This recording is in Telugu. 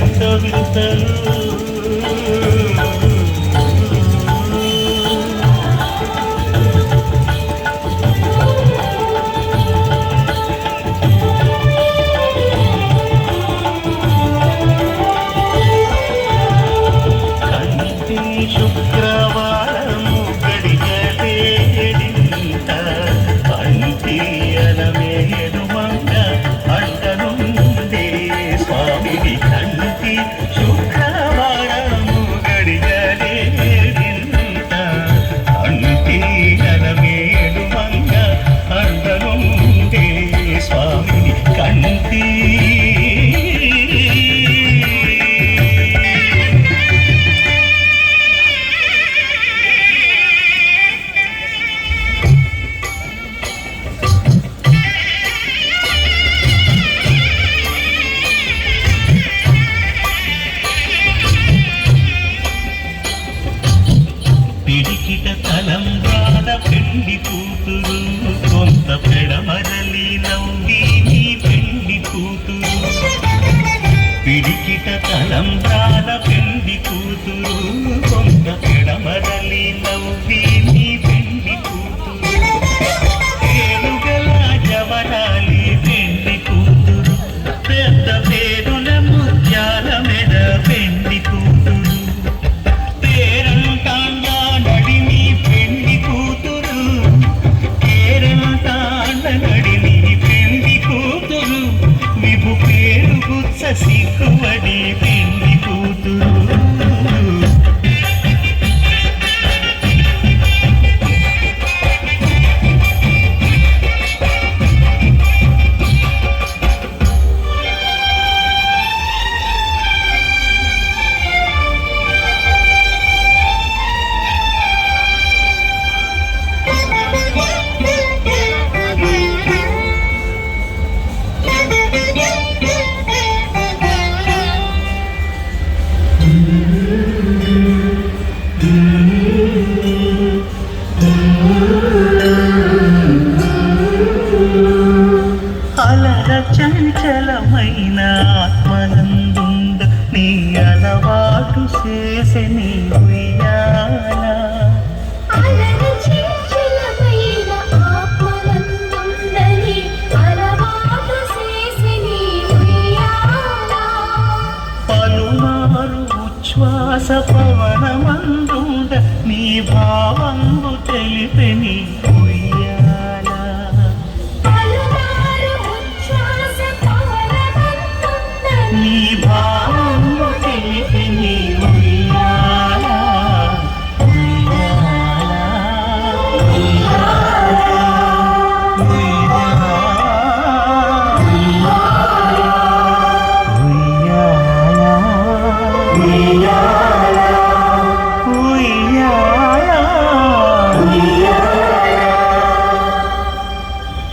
వింత వింతలు శుక్రవారము గడియలేడింత అంటియల మేడు మంగ అంటనుండే స్వామిని కంటి శుక్రవారము గడియలేడింత అంటియల మేడు మంగ అంటనుండే స్వామిని కంటి పిడికిట తలంబ్రాల పెళ్లి కూతురు కొంత పెడమరలి నవ్వి నీ పెళ్లి కూతురు పిడికిట తలంబ్రాల పెళ్లి కూతురు కొంత పెడమరలి నవ్వి నీ పెళ్లి కూతురు పేరుగల జవరాలి పెళ్లి కూతురు పెద్ద పేరుల ముత్యాల మెడ పెళ్లి కూతురు సిక్కువడి పెళ్లి కూతురు అలర చంచలమైన ఆత్మనందుండ నీ అలవాటు చేసే నీ ఉయ్యాల పలుమారు ఉచ్ఛ్వాస పవనమందుండ నీ భావంబు తెలిపెని